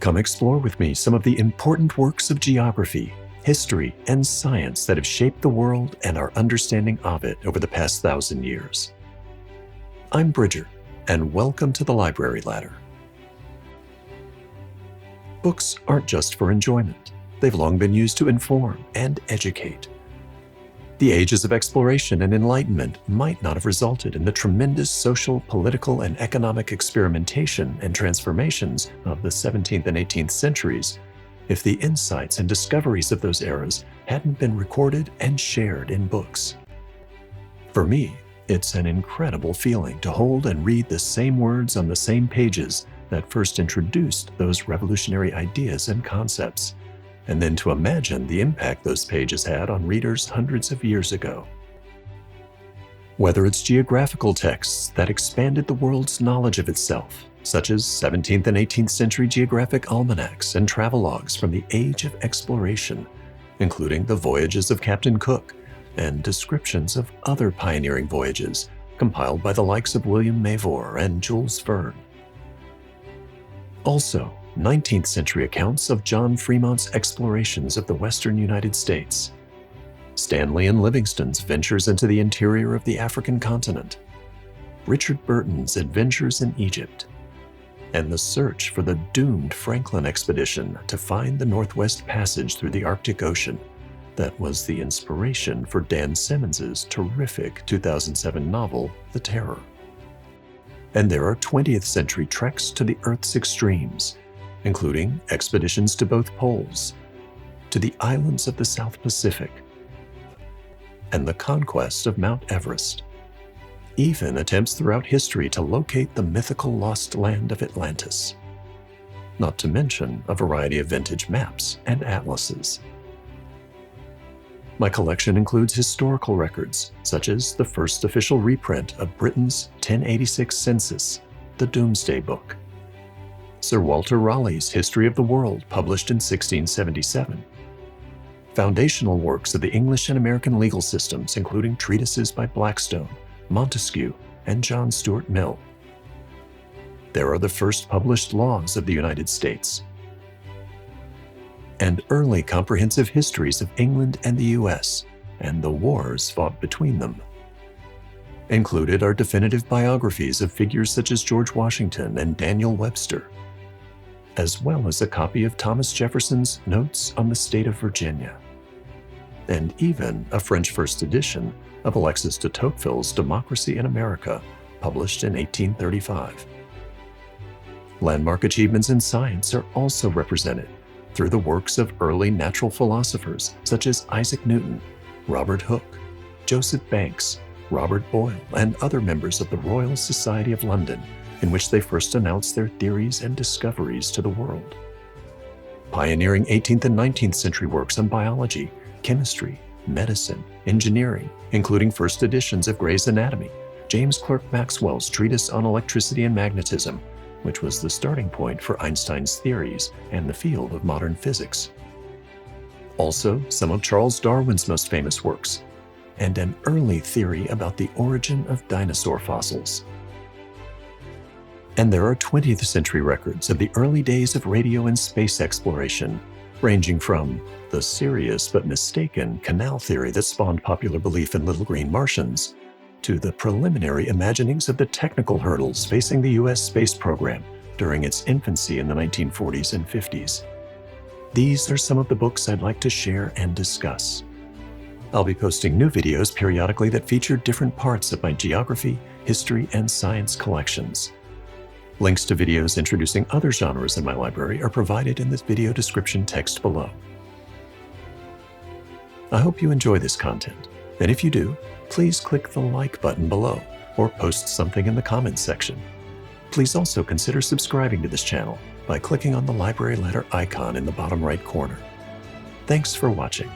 Come explore with me some of the important works of geography, history, and science that have shaped the world and our understanding of it over the past 1,000 years. I'm Bridger, and welcome to the Library Ladder. Books aren't just for enjoyment. They've long been used to inform and educate. The ages of exploration and enlightenment might not have resulted in the tremendous social, political, and economic experimentation and transformations of the 17th and 18th centuries if the insights and discoveries of those eras hadn't been recorded and shared in books. For me, it's an incredible feeling to hold and read the same words on the same pages that first introduced those revolutionary ideas and concepts, and then to imagine the impact those pages had on readers hundreds of years ago. Whether it's geographical texts that expanded the world's knowledge of itself, such as 17th and 18th century geographic almanacs and travelogues from the age of exploration, including the voyages of Captain Cook and descriptions of other pioneering voyages compiled by the likes of William Mavor and Jules Verne. Also, 19th century accounts of John Fremont's explorations of the western United States, Stanley and Livingstone's ventures into the interior of the African continent, Richard Burton's adventures in Egypt, and the search for the doomed Franklin expedition to find the Northwest Passage through the Arctic Ocean that was the inspiration for Dan Simmons's terrific 2007 novel, The Terror. And there are 20th century treks to the Earth's extremes, including expeditions to both poles, to the islands of the South Pacific, and the conquest of Mount Everest. Even attempts throughout history to locate the mythical lost land of Atlantis. Not to mention a variety of vintage maps and atlases. My collection includes historical records, such as the first official reprint of Britain's 1086 census, the Domesday Book, Sir Walter Raleigh's History of the World, published in 1677. Foundational works of the English and American legal systems, including treatises by Blackstone, Montesquieu, and John Stuart Mill. There are the first published laws of the United States, and early comprehensive histories of England and the US, and the wars fought between them. Included are definitive biographies of figures such as George Washington and Daniel Webster, as well as a copy of Thomas Jefferson's Notes on the State of Virginia, and even a French first edition of Alexis de Tocqueville's Democracy in America, published in 1835. Landmark achievements in science are also represented through the works of early natural philosophers such as Isaac Newton, Robert Hooke, Joseph Banks, Robert Boyle, and other members of the Royal Society of London, in which they first announced their theories and discoveries to the world. Pioneering 18th and 19th century works on biology, chemistry, medicine, engineering, including first editions of Gray's Anatomy, James Clerk Maxwell's treatise on electricity and magnetism, which was the starting point for Einstein's theories and the field of modern physics. Also, some of Charles Darwin's most famous works, and an early theory about the origin of dinosaur fossils. And there are 20th century records of the early days of radio and space exploration, ranging from the serious but mistaken canal theory that spawned popular belief in little green Martians, to the preliminary imaginings of the technical hurdles facing the US space program during its infancy in the 1940s and 50s. These are some of the books I'd like to share and discuss. I'll be posting new videos periodically that feature different parts of my geography, history, and science collections. Links to videos introducing other genres in my library are provided in this video description text below. I hope you enjoy this content, and if you do, please click the like button below or post something in the comments section. Please also consider subscribing to this channel by clicking on the Library Ladder icon in the bottom right corner. Thanks for watching.